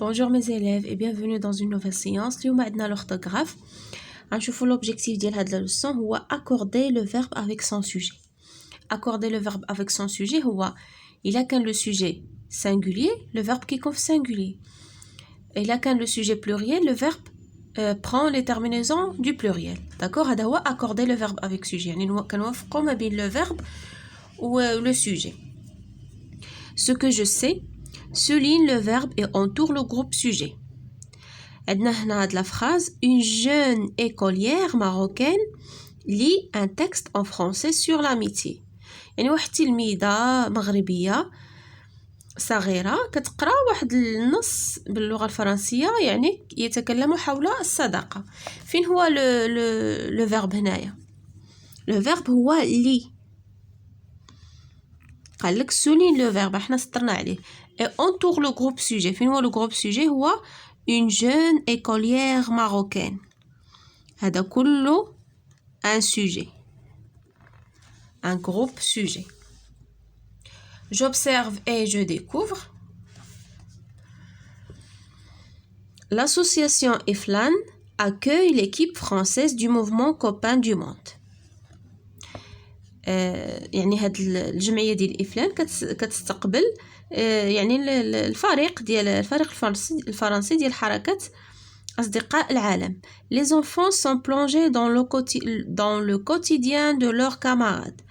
Bonjour mes élèves et bienvenue dans une nouvelle séance. اليوم عندنا l'orthographe. غنشوفوا l'objectif ديال هاد la leçon هو accorder le verbe avec son sujet. Accorder le verbe avec son sujet هو إلا كان le sujet singulier, le verbe كيكون في singulier. إلا كان le sujet pluriel, le verbe prend les terminaisons du pluriel. D'accord? هذا هو accorder le verbe avec sujet. يعني كنوافقوا ما بين le verbe ou le sujet. Ce que je sais souligne le verbe et entoure le groupe sujet. عندنا هنا هاد la phrase une jeune écolière marocaine lit un texte en français sur l'amitié. يعني واحد تلميذة مغربية صغيرة كتقرا واحد النص باللغة الفرنسية يعني يتكلم حول الصداقة. فين هو لو فيرب هنايا؟ لو فيرب هو لي. قال لك souligne le verbe احنا سطرنا عليه et entoure le groupe sujet. فين هو le groupe sujet؟ هو une jeune écolière marocaine. هذا كله un sujet, un groupe sujet. J'observe et je découvre. L'association Eflan accueille l'équipe française du mouvement Copains du Monde. يعني هاد الجمعية ديال إفلان كتستقبل يعني الفريق الفرنسي ديال حركة أصدقاء العالم. Les enfants sont plongés dans le quotidien de leurs camarades.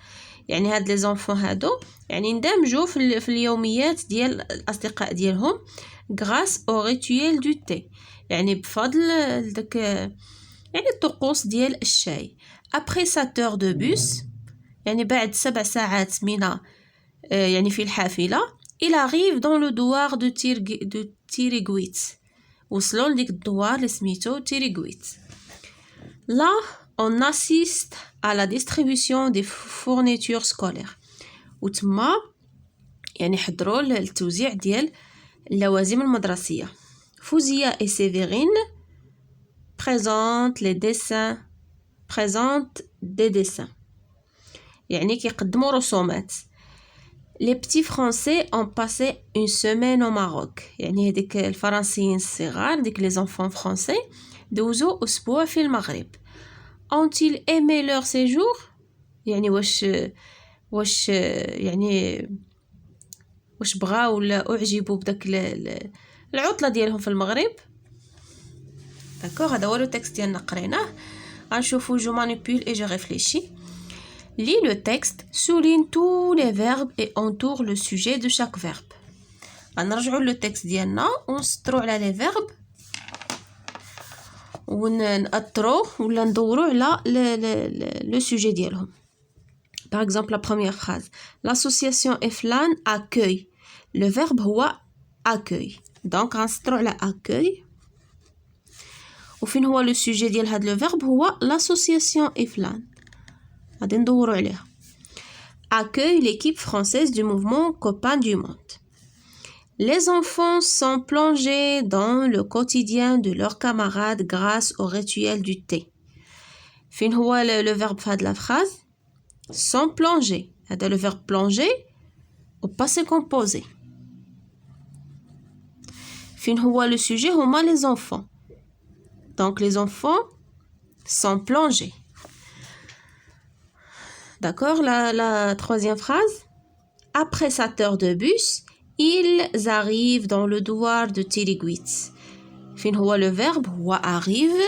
يعني هاد les enfants هادو يعني اندمجوا في اليوميات ديال الأصدقاء ديالهم grâce au rituel du thé. يعني بفضل داك يعني الطقوس ديال الشاي. Après 7 heures de bus يعني بعد 7 ساعات من يعني في الحافلة il arrive dans le douar de Tiriguit. وصلوا لديك الدوار اللي سميتو تيريغويت. Là on assiste à la distribution des fournitures scolaires. وتما يعني حضروا التوزيع ديال اللوازم المدرسية. Fouzia et Séverine présentent des dessins. يعني كيقدموا رسومات. Les petits Français ont passé une semaine au Maroc. يعني هذيك الفرنسيين الصغار ديك les enfants français دوزوا أسبوع في المغرب. Ont-ils aimé leur séjour؟ يعني واش يعني واش بغاو ولا أعجبوا بداك العطلة ديالهم في المغرب؟ داكوغ هذا هو لو تكست ديالنا قريناه. غنشوفوا جو مانيبيول et je réfléchis. Lis le texte, souligne tous les verbes et entoure le sujet de chaque verbe. غنرجعوا لو تكست ديالنا ونسطروا على لي فيرب ونأطروا ولا ندوروا على le sujet ديالهم. Par exemple, la première phrase. L'association Eflan accueille. Le verbe هو accueille. Donc غنسطروا على accueille. وفين هو le sujet ديال هاد le verbe هو l'association Eflan. غادي ندوروا عليها. Accueille l'équipe française du mouvement Copains du Monde. Les enfants sont plongés dans le quotidien de leurs camarades grâce au rituel du thé. فين هو le verbe في هاد la phrase؟ sont plongés. هذا le verbe plonger au passé composé. فين هو le sujet هما les enfants. Donc les enfants sont plongés. D'accord, la troisième phrase. Après 7 heures de bus, ils arrivent dans le douar de Tiriguit. فين هو le verbe هو arrive.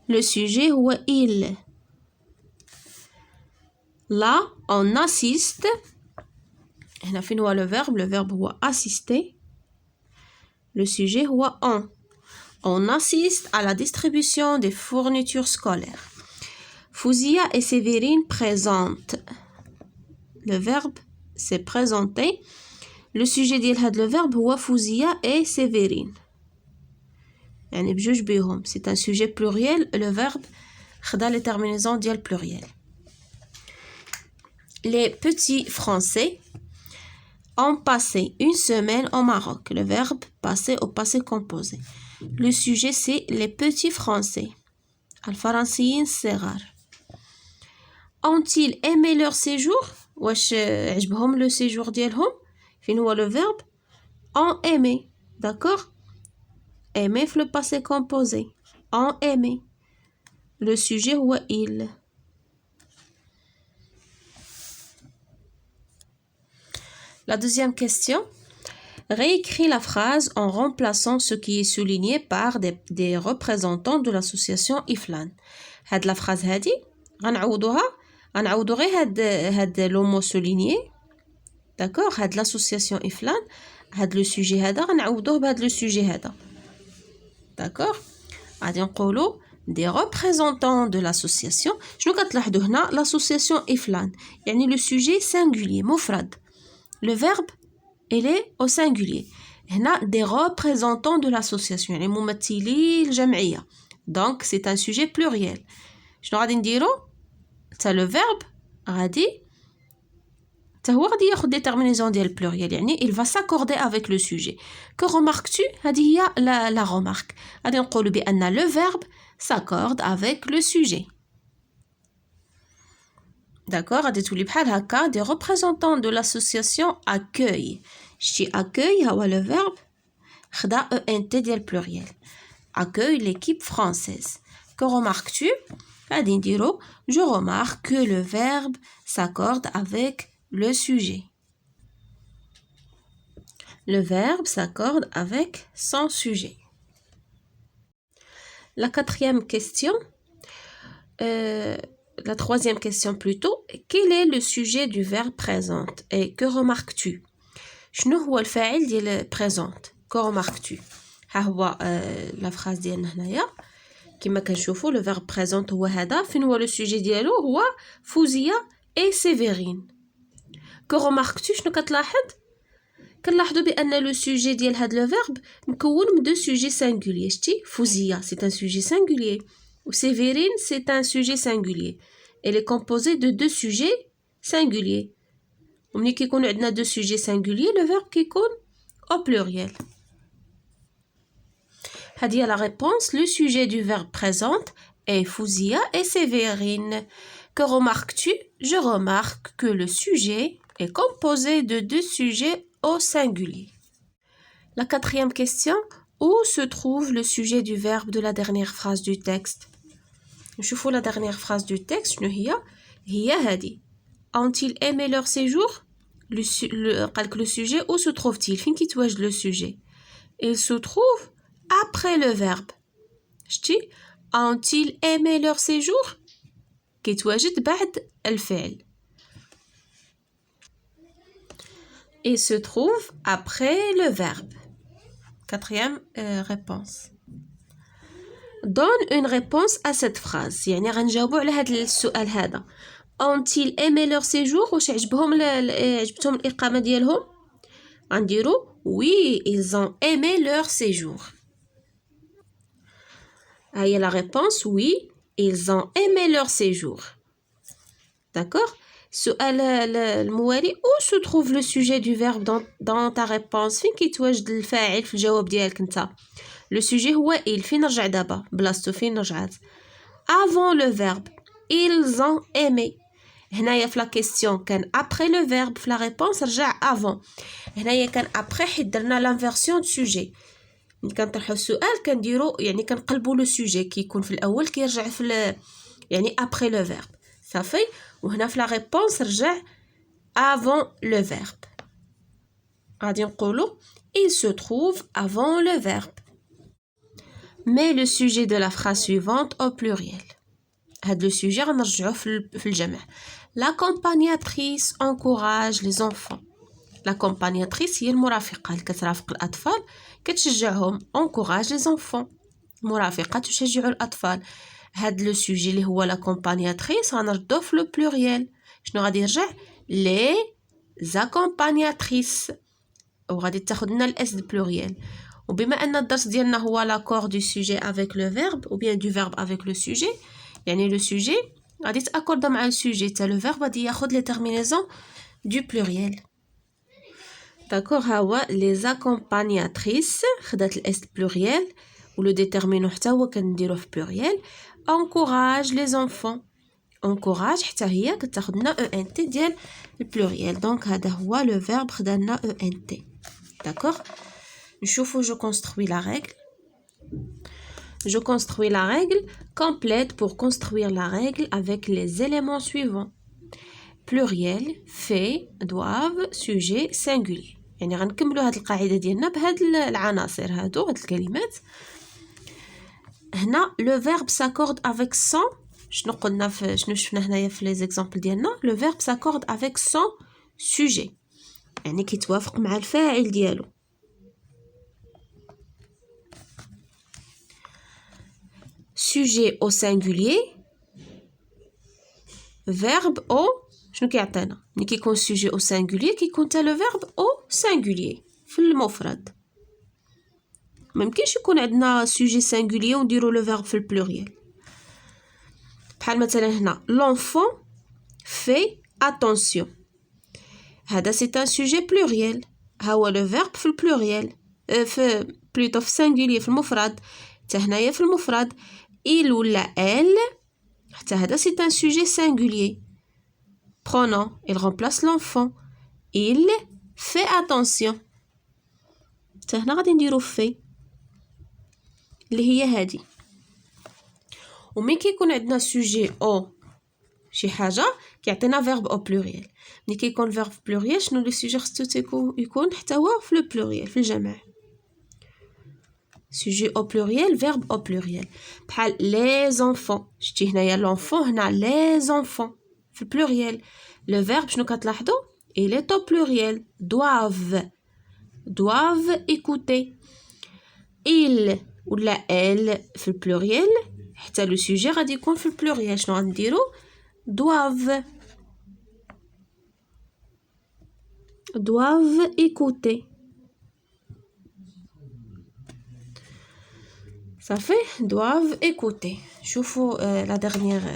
Le sujet هو il. Là, on assiste. هنا فين هو le verbe هو assister. Le sujet هو on. On assiste à la distribution des fournitures scolaires. Fouzia et Séverine présentent. Le verbe c'est présenter. Le sujet ديال هاد le verbe هو Fouzia et Séverine. يعني بجوج بيهم. C'est un sujet pluriel. Le verbe خدا les terminaisons ديال pluriel. Les petits Français ont passé une semaine au Maroc. Le verbe passer au passé composé. Le sujet c'est les petits Français. الفرنسيين الصغار. Ont-ils aimé leur séjour؟ واش عجبهم لو séjour ديالهم؟ فين هو le verbe ont aimé. d'accord. Aimer في le passé composé ont aimé. Le sujet هو il. La deuxième question. Réécris la phrase en remplaçant ce qui est souligné par des représentants de l'association إفلان. هاد la phrase هادي غنعوضو غير هاد لو مو souligné. D'accord. هاد l'association إفلان هاد لو sujet هذا غنعوضوه بهاد لو sujet هذا. D'accord. غادي نقولو des représentants de l'association. شنو كتلاحظوا هنا l'association إفلان يعني le sujet singulier مفرد. Le verbe il est au singulier. هنا des représentants de l'association يعني ممثلي الجمعية. Donc c'est un sujet pluriel. شنو غادي نديرو حتى le verbe غادي حتى هو غادي ياخذ déterminaison ديال pluriel يعني il va s'accorder avec le sujet. Que remarques-tu هذه هي la remarque. غادي نقولوا بأن le verbe s'accorde avec le sujet. D'accord. غادي تولي بحال هكا des représentants de l'association accueil. شتي accueil هو le verbe خدا ENT ديال pluriel. Accueille l'équipe française. Que remarques-tu غادي نديرو je remarque que le verbe s'accorde avec le sujet. Le verbe s'accorde avec son sujet. La quatrième question, la troisième question plutôt, quel est le sujet du verbe présente et que remarques-tu? شنو هو الفاعل ديال présente? Que remarques-tu? ها هو la phrase ديالنا هنايا كما كنشوفوا le verbe présente هو هذا. فين هو le sujet ديالو؟ هو فوزية et Séverine. Que remarques-tu شنو كتلاحظ؟ كنلاحظوا بان لو سوجي ديال هاد لو فيرب مكون من دو سوجي سينغوليي. شتي فوزية سي ان سوجي سينغوليي و سيفيرين سي ان سوجي سينغوليي. Elle est composée de deux sujets singuliers. وملي كيكونوا عندنا دو سوجي سينغوليي لو فيرب كيكون au pluriel. هذه هي la réponse. Le sujet du verbe présente est Fouzia et Sévérine. Que remarques-tu? Je remarque que le sujet est composé de deux sujets au singulier. La quatrième question. Où se trouve le sujet du verbe de la dernière phrase du texte? نشوفوا la dernière phrase du texte. شنو هي هذه. Ont-ils aimé leur séjour? Le sujet, où se trouve-t-il? فين كيتواجد le sujet? Il se trouve après le verbe. شتي ont-ils aimé leur séjour? كيتواجد بعد الفعل. Il se trouve après le verbe. Quatrième réponse. Donne une réponse à cette phrase. يعني غنجاوبوا على هذا السؤال هذا. Ont-ils aimé leur séjour? واش عجبتهم الإقامة ديالهم؟ غنديروا oui, ils ont aimé leur séjour. هي la réponse. Oui, ils ont aimé leur séjour. D'accord. السؤال الموالي. Où se trouve le sujet du verbe dans ta réponse? فين كيتواجد الفاعل في الجواب ديالك انت؟ Le sujet هو il. فين نرجع دابا بلاصتو؟ فين رجعت؟ Avant le verbe. Ils ont aimé. هنايا في la question كان après le verbe. في la réponse رجع avant. هنايا كان après حيت درنا l'inversion de sujet. ملي كنطرحوا السؤال كنديروا يعني كنقلبوا لو سوجي كيكون في الاول كيرجع في يعني après le verbe. صافي. وهنا في la réponse رجع avant le verbe. غادي نقولوا il se trouve avant le verbe. Mais le sujet de la phrase suivante au pluriel. هاد le sujet غنرجعوه في الجمع. L'accompagnatrice encourage les enfants. L'accompagnatrice هي المرافقة اللي كترافق الأطفال كتشجعهم. encourage les enfants. مرافقة تشجع الأطفال. هاد لو سوجي اللي هو l'accompagnatrice غنردوه في لو بلوريال. شنو غادي يرجع؟ les accompagnatrices. وغادي تاخد لنا الاس دو بلوريال. وبما ان الدرس ديالنا هو l'accord du sujet avec le verbe ou bien du verbe avec le sujet يعني لو سوجي غادي تاكوردا مع السوجي حتى لو فيرب غادي ياخد لي تيرمينيزون دو بلوريال. داكور. ها هو les accompagnatrices خدات الاس بلوريال ولو ديتيرمينون حتى هو كنديروه في بلوريال. encourage les enfants. encourage حتى هي كتاخد لنا او ان تي ديال البلوريال. دونك هذا هو لو فيرب خدا لنا او ان تي. داكور. نشوفوا je construis la règle. Je construis la règle complète pour construire la règle avec les éléments suivants. Pluriel, fait, doivent, sujet, singulier. يعني غنكملوا هاد القاعده ديالنا بهاد العناصر هادو هاد الكلمات. هنا le verbe s'accorde avec son. شنو قلنا شنو شفنا هنايا في لي زيكزامبل ديالنا؟ le verbe s'accorde avec son sujet. يعني كيتوافق مع الفاعل ديالو. sujet au singulier, verbe au شنو كيعطينا ملي كيكون sujet au singulier كيكون حتى le verbe au singulier في المفرد. ممكنش يكون عندنا sujet singulier ونديرو le verbe في البلوريال. بحال مثلا هنا l'enfant fait attention. هذا c'est un sujet pluriel. ها هو le verbe في البلوريال في plutôt في singulier في المفرد. حتى هنايا في المفرد il ولا elle حتى هذا c'est un sujet singulier. Pronom, il remplace l'enfant. Il fait attention. حتى هنا غادي نديرو في اللي هي هذه. ومن كيكون عندنا sujet au شي حاجه كيعطينا verbe au pluriel. ملي كيكون verbe pluriel شنو le sujet خصو يكون حتى هو في le pluriel في الجمع. sujet au pluriel, verbe au pluriel. بحال les enfants. شتي هنايا l'enfant هنا les enfants في البلوريال. le verbe شنو كتلاحظوا il est au pluriel. doivent écouter. il ولا elle في البلوريال حتى le sujet غادي يكون في البلوريال. شنو غنديرو doivent écouter. Ça fait doivent écouter. شوفوا la dernière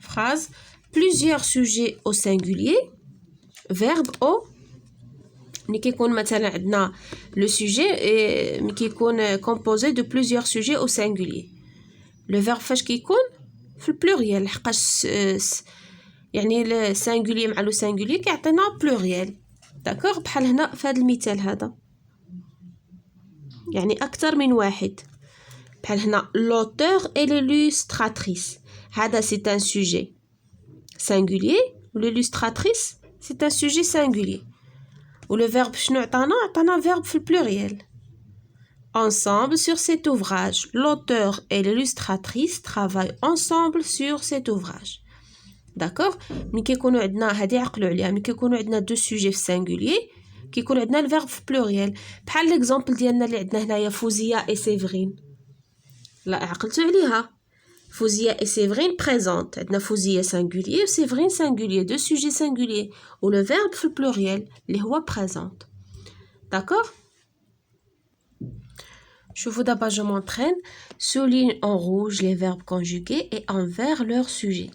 phrase. Plusieurs sujets au singulier. Verbe au. ملي كيكون مثلا عندنا le sujet ملي كيكون composé de plusieurs sujets au singulier. Le verbe فاش كيكون في البلوريال لحقاش يعني le singulier مع le singulier كيعطينا pluriel. داكوغ بحال هنا في هذا المثال هذا. يعني أكثر من واحد. بحال هنا l'auteur et l'illustratrice. هذا c'est un sujet singulier و l'illustratrice c'est un sujet singulier. و le verbe شنو عطانا verbe في البلوريال. Ensemble sur cet ouvrage. L'auteur et l'illustratrice travaillent ensemble sur cet ouvrage. D'accord. ملي كيكونوا عندنا هذه عقلوا عليها ملي كيكونوا عندنا دو سوجي في singulier كيكون عندنا الفيرب في بلوريال. بحال ليكزامبل ديالنا اللي عندنا هنايا فوزية اي سيفرين. لا عقلتوا عليها فوزية اي سيفرين بريزونت. عندنا فوزية سانغولير و سيفرين سانغولير دو سوجي سانغولير و لو فيرب في البلوريال اللي هو بريزونت. داكوغ. شوفوا دابا جو مونطرين. souligne en rouge les verbes conjugués et en vert leur sujet.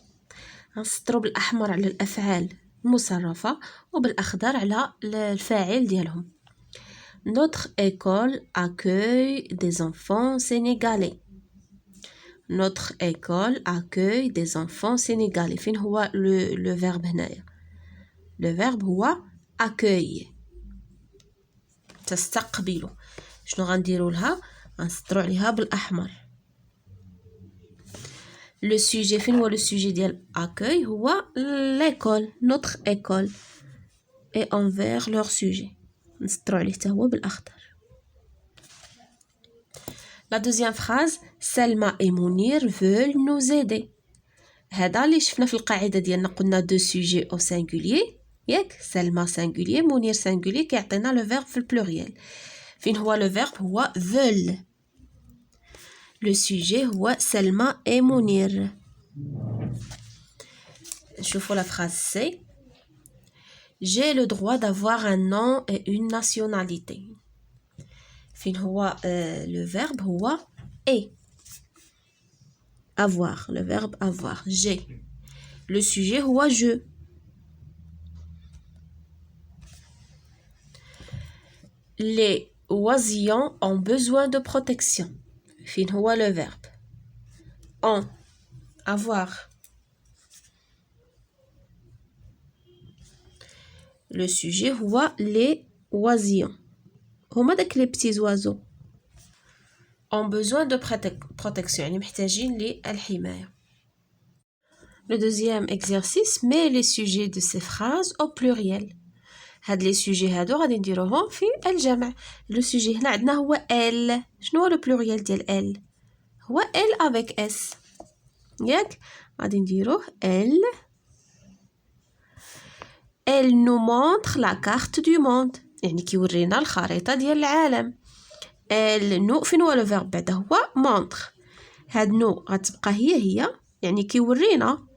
غنسطروا بالاحمر على الافعال المصرفة وبالأخضر على الفاعل ديالهم. Notre école accueille des enfants sénégalais. Notre école accueille des enfants sénégalais. فين هو le verbe هنايا؟ Le verbe هو accueille. تستقبل. شنو غنديروا لها؟ غنسطروا عليها بالأحمر. Le sujet فين هو le sujet ديال accueil هو l'école notre école et envers leur sujet نسطروا عليه حتى هو بالأخضر. La deuxième phrase Selma et Mounir veulent nous aider. هذا اللي شفنا في القاعدة ديالنا قلنا deux sujets au singulier ياك Selma singulier Mounir singulier كيعطينا le verbe في البلوريال. فين هو le verbe هو veulent. Le sujet هو Selma et Mounir. شوفوا la phrase c'est J'ai le droit d'avoir un nom et une nationalité. فين هو le verbe هو est. Avoir, le verbe avoir. J'ai. Le sujet هو je. Les oisillons ont besoin de protection. فين هو le verbe ont. Avoir. Le sujet هو les oisillons. هما داك لي بتي زوازو ont besoin de protection يعني محتاجين للحماية. Le deuxième exercice, mets les sujets de ces phrases au pluriel. هاد لي سوجي هادو غادي نديروهم في الجمع. لو سوجي هنا عندنا هو ال. شنو هو لو بلوريال ديال ال؟ هو ال افيك اس ياك. غادي نديروه ال. Elle nous montre la carte du monde يعني كيورينا الخريطة ديال العالم. Elle nous فين هو لو فيرب بعدا هو montre. هاد نو غتبقى هي يعني كيورينا.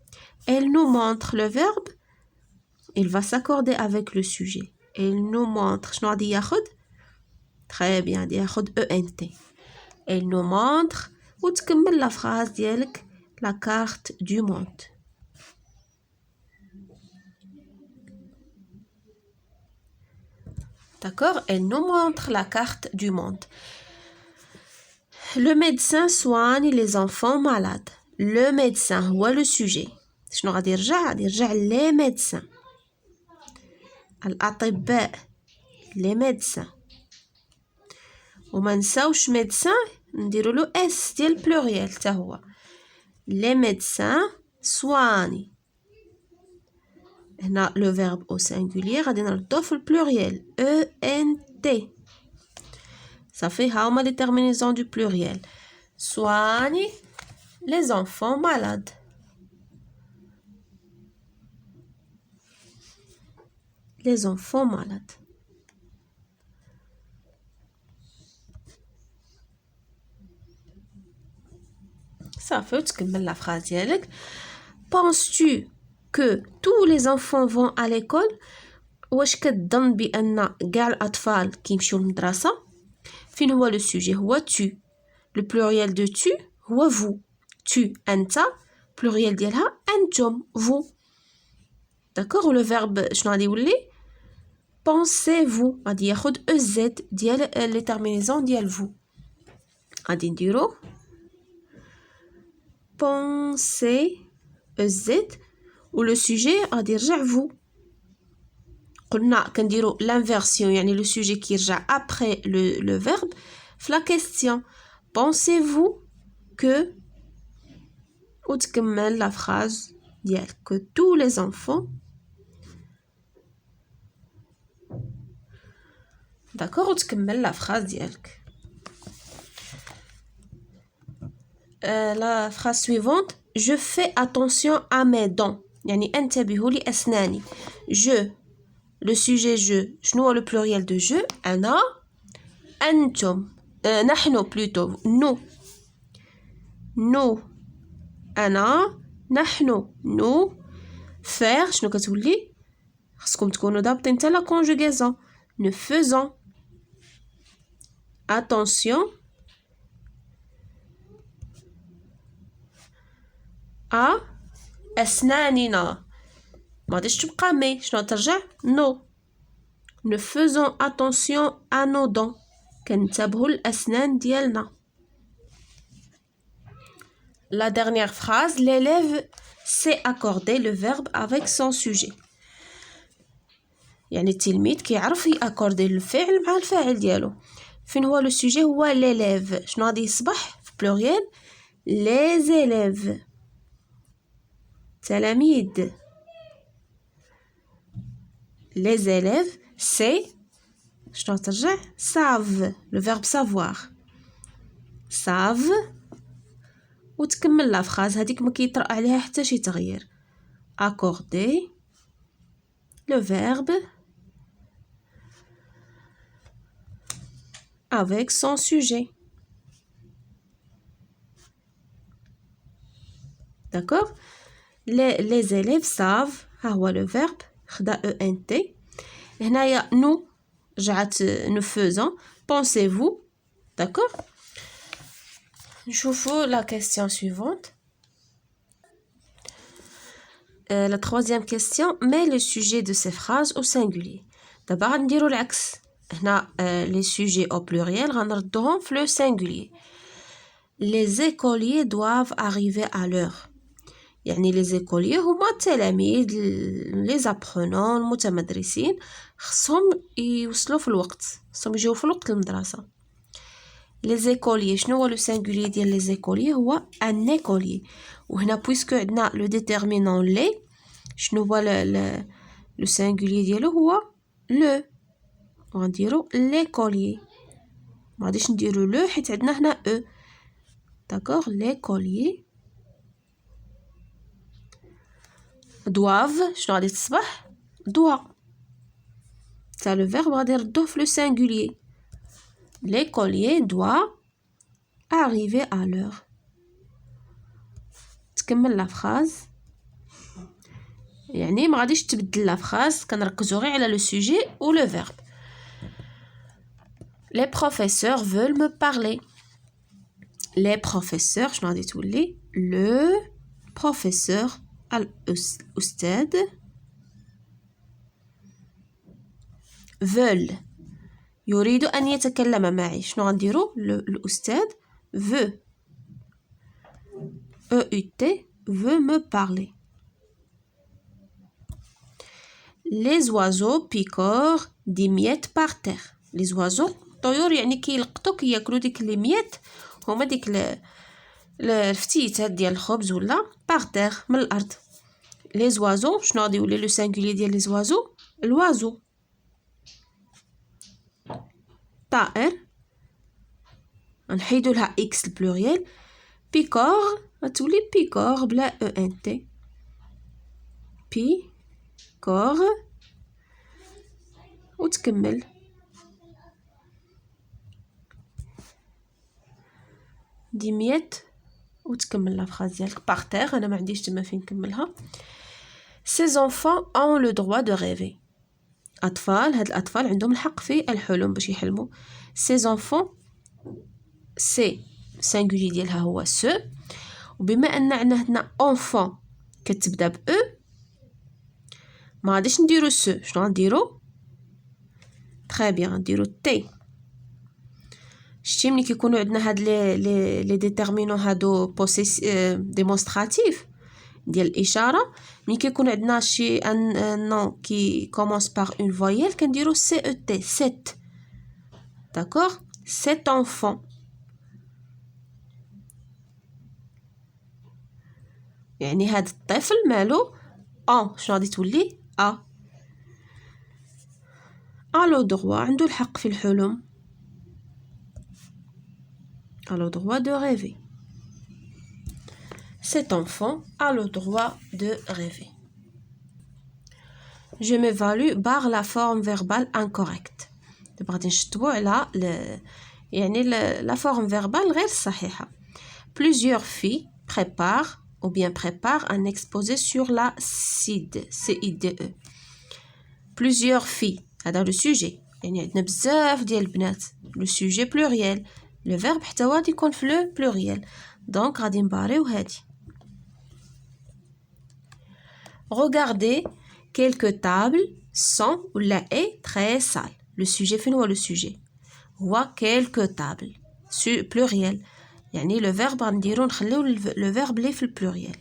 Elle nous montre le verbe. Il va s'accorder avec le sujet. Elle nous montre شنو غادي ياخد؟ très bien غادي ياخد ENT. Elle nous montre وتكمل لا فراز ديالك la carte du monde. D'accord? Elle nous montre la carte du monde. Le médecin soigne les enfants malades. Le médecin هو le sujet. شنو غادي يرجع؟ غادي يرجع les médecins. الأطباء les médecins. وما نساوش médecin نديرو له اس ديال بلوريال حتى هو. les médecins soignent. هنا لو فيرب او سينغولير غادي نردوه في البلوريال ENT. صافي ها هما لي تيرمينيزون دو بلوريال. soigne les enfants malades. les enfants malades. صافي وتكمل لا فراز ديالك. penses-tu que tous les enfants vont à l'école؟ واش كتظن بان كاع الاطفال كيمشيو للمدرسه؟ فين هو لو سوجي؟ هو tu. لو بلوريال دو tu هو vous. tu انت. بلوريال ديالها انتم vous. داكوغ. ولو فيرب شنو غادي يولي؟ pensez-vous غادي ياخد ez ديال لي تيرمينيزون ديال vous. غادي نديرو pensez ez و لو سوجي غادي يرجع vous. قلنا كنديرو لانفيرسيون يعني لو سوجي كيرجع après le verbe في la question. pensez-vous que وتكمل la phrase ديالك que tous les enfants. d'accord وتكمل la phrase ديالك. la phrase suivante, je fais attention à mes dents يعني انتبهوا لأسناني. je le sujet je شنو هو le pluriel de je؟ أنا. أنتم نحن plutôt nous. nous أنا. نحن nous. faire شنو كتولي؟ خصكم تكونوا ضابطين حتى la conjugaison. nous faisons attention à أسناننا. ما غاديش تبقى مي شنو ترجع؟ نو. nous faisons attention à nos dents كنتبهوا الأسنان ديالنا. la dernière phrase, l'élève sait accorder le verbe avec son sujet يعني التلميذ كيعرف يأكوردي الفعل مع الفاعل ديالو. فين هو لو سوجي؟ هو l'élève. شنو غادي يصبح في بلوريال؟ les élèves تلاميذ. les élèves c'est شنو ترجع؟ savent le verbe savoir. savent وتكمل لا فراز هذيك ما كيطرأ عليها حتى شي تغيير. accorder le verbe avec son sujet. d'accord. les élèves savent ها هو le verbe خدا ENT. هنايا nous رجعت nous faisons. pensez-vous. d'accord. نشوفوا la question suivante. La troisième question, mets le sujet de ces phrases au singulier. دابا غنديرو العكس. هنا les sujets au pluriel غنردوهم في le singulier. les écoliers doivent arriver à l'heure يعني لي زيكوليي هما التلاميذ لي زابرونون المتمدرسين خصهم يوصلوا في الوقت، خصهم يجيو في الوقت المدرسه. لي زيكوليي شنو هو لو سينغوليي ديال لي زيكوليي؟ هو ان ايكوليي. وهنا بويسكو عندنا لو ديتيرمينون لي، شنو هو لو سينغوليي ديالو؟ هو لو. وغنديرو ليكوليي، ما غاديش نديرو لو حيت عندنا هنا او. داكوغ، ليكوليي دواف. شنو غادي تصبح؟ دوا. تا لو فيرب غادي نردوه في لو سينغوليي. l'écolier doit arriver à l'heure. تكمل لا فراز، يعني ما غاديش تبدل لا فراز، كنركزوا غير على لو سوجي و لو فيرب. les professeurs veulent me parler. les professeurs شنو غادي تولي؟ le professeur الأستاذ veulent يريد أن يتكلم معي. شنو غنديرو؟ الأستاذ veut veut me parler. les oiseaux picorent des miettes par terre. les oiseaux الطيور يعني كيلقطو كياكلو ديك لي ميات، هما ديك الفتيتات ديال الخبز ولا par terre من الأرض. les oiseaux شنو غادي يولي لو سينغوليي ديال les oiseaux؟ الوازو. طائر نحيدو لها اكس البلوريال. بيكور غتولي بيكور بلا او ان تي. بيكور وتكمل. دي ميات وتكمل لا فراز ديالك بارتير. انا ما عنديش تما فين نكملها. ces enfants ont le droit de rêver. اطفال، هاد الاطفال عندهم الحق في الحلم باش يحلموا. ces enfants سي سينغولي ديالها هو سو، وبما ان عندنا هنا enfant كتبدا ب او ما غاديش نديرو سو. شنو غنديرو؟ تري بيان، غنديرو تي. شتي ملي كيكونوا عندنا هاد لي ديتيرمينون هادو بوسيس ديمونستراتيف ديال الاشاره، ملي كيكون عندنا شي ان نون كي كومونس بار اون فويال كنديرو سي او تي. سيت. داكوغ، سيت انفون. يعني هاد الطفل مالو شنو غادي تولي؟ الو دروا، عنده الحق في الحلم. الو دروا دو ريفي. cet enfant a le droit de rêver. je m'évalue par la forme verbale incorrecte. دابا غادي نشطبوا على يعني la forme verbale غير صحيحه. plusieurs filles préparent ou bien prépare un exposé sur la CIDE. plusieurs filles هذا لو سوجي، يعني عندنا بزاف ديال البنات. لو سوجي بلوريال، لو فيرب حتى هو غادي يكون في لو بلوريال. دونك غادي نباريو هادي. regardez quelques tables sont ولا est très sale. لو سوجي فين هو؟ لو سوجي هو quelques tables بلوريال، يعني لو فيرب غنديرو نخليو لو فيرب لي في البلوريال،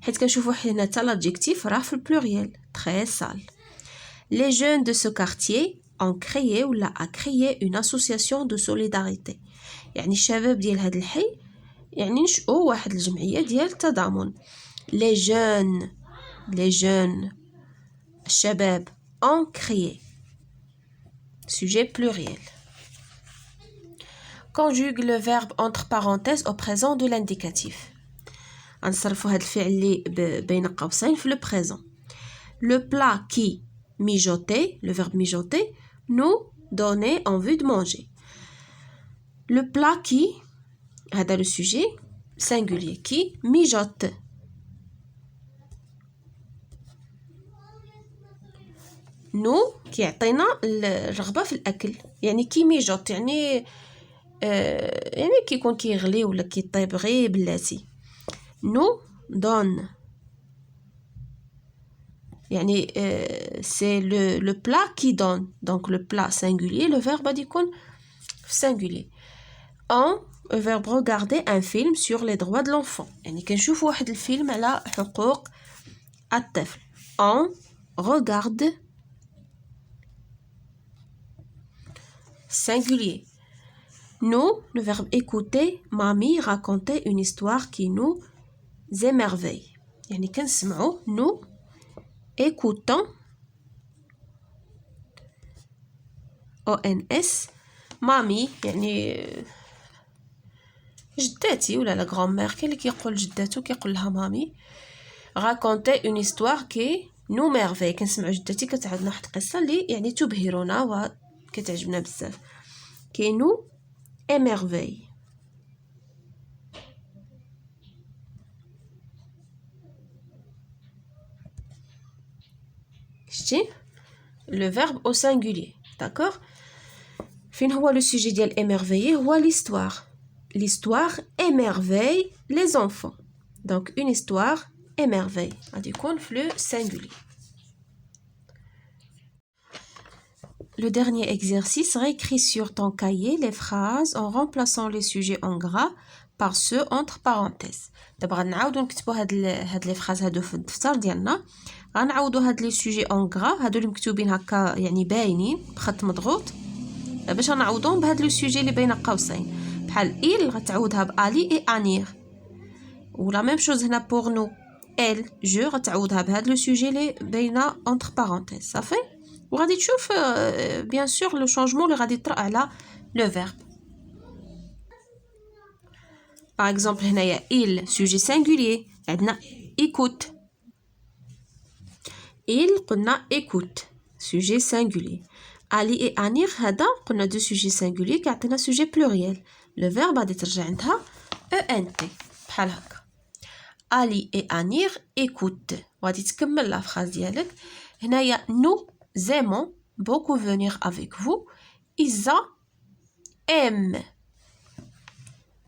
حيت كنشوفوا هنا حتى l'adjectif راه في البلوريال très sale. les jeunes de ce quartier ont créé ou a créé une association de solidarité. يعني الشباب ديال هذا الحي يعني نشئوا واحد الجمعيه ديال التضامن. les jeunes الشباب ont créé sujet pluriel. conjugue le verbe entre parenthèses au présent de l'indicatif. غنصرفوا هذا الفعل اللي بين قوسين في le présent. le plat qui mijotait, le verbe mijoter, nous donnait envie de manger. le plat qui هذا le sujet singulier qui mijote. nous كيعطينا الرغبه في الاكل، يعني كي ميجوت يعني يعني كيكون كيغلي ولا كيطيب غير بلاتي. nous donne يعني c'est le plat qui donne. donc le plat singulier le verbe غادي يكون في singulier. en verbe regarder un film sur les droits de l'enfant. يعني كنشوف واحد الفيلم على حقوق الطفل. On regarde singulier. Nous, le verbe écouter, mamie racontait une histoire qui nous émerveille. يعني كنسمعوا nous écoutons ONS مامي يعني جداتي ولا لا غرامير كاين اللي كيقول جداتو كيقول لها مامي raconter une histoire qui nous merveille كنسمعوا جداتي كتعاودنا واحد القصه اللي يعني تبهرنا وكتعجبنا بزاف qui nous émerveille. شتي le verbe au singulier d'accord. فين هو le sujet ديال émerveiller هو l'histoire. L'histoire émerveille les enfants. Donc une histoire émerveille غادي يكون في le singulier. Le dernier exercice, réécris sur ton cahier les phrases en remplaçant les sujets en gras par ceux entre parenthèses. دابا غنعاودو نكتبو هاد لي فراز هادو في الدفتر ديالنا. غنعاودو هاد لي سوجي اون غرا هادو اللي مكتوبين هكا يعني باينين بخط مضغوط باش نعوضوهم بهاد لو سوجي اللي بين قوسين بحال il غتعوضها بالي اي انير ولا ميم شوز هنا بور نو elle جو غتعوضها بهاد لو سوجي اللي بين اونتر بارونتيز صافي وغادي تشوف بيان سور لو شونجمون اللي غادي يطرا على لو فيرب. باغ اكزومبل هنايا il سوجي سينغولير عندنا écoute il قلنا écoute sujet singulier. Ali et Anir هذا قلنا دو sujet singulier كيعطينا sujet pluriel. Le verbe غادي ترجع عندها ENT بحال هكا. Ali et Anir écoutent. وغادي تكمل لا فراز ديالك. هنايا nous aimons beaucoup venir avec vous. Isa aime.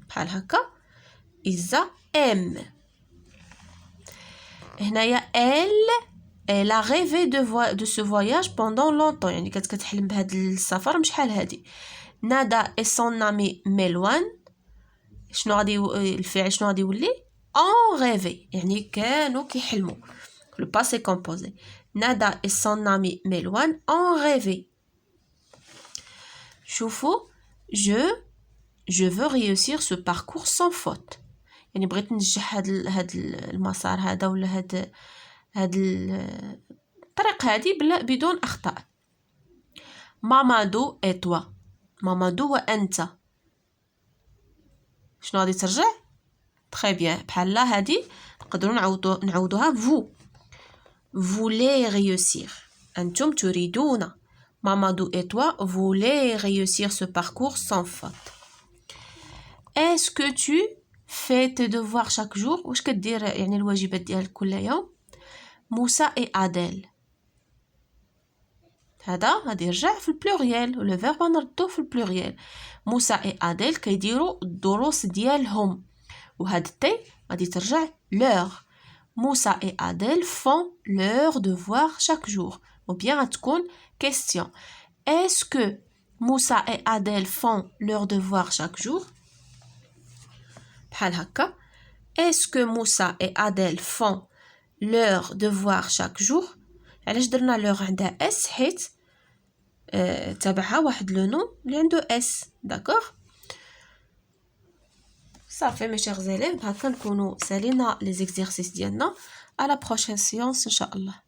بحال هكا. Isa aime. هنايا elle a rêvé de ce voyage pendant longtemps يعني كتحلم بهذا السفر مشحال هادي. Nada et son ami m'éloignent. شنو غادي الفعل شنو غادي يولي en rêvé يعني كانوا كيحلموا le passé composé. Nada et son ami m'éloignent en rêvé. شوفوا je veux réussir ce parcours sans faute يعني بغيت ننجح هاد المسار هذا ولا هاد الطريق هادي بدون اخطاء. مامادو اي توا مامادو وانت شنو غادي ترجع تري بيان بحال لا هادي نقدروا نعوضوها فو فولي ريوسير انتم تريدون مامادو اي توا فولي ريوسير سو باركور سان فوت. est-ce que tu fais tes devoirs chaque jour واش كدير يعني الواجبات ديالك كل يوم. موسى اي اديل هذا غادي يرجع في البلوريال ولو فيرب نردوه في البلوريال. موسى اي اديل كيديروا الدروس ديالهم وهاد تي غادي ترجع leur. موسى اي اديل font leurs devoirs chaque jour ou bien غتكون question est-ce que موسى اي اديل font leurs devoirs chaque jour بحال هكا. est-ce que موسى اي اديل font leurs devoirs chaque jour. علاش درنا leur عندها اس حيت تابعها واحد لو نو اللي عنده اس داكوغ صافي مي شيغ زيليف. هكا نكونوا سالينا لي زيكزيرسيس ديالنا. على بروشين سيونس ان شاء الله.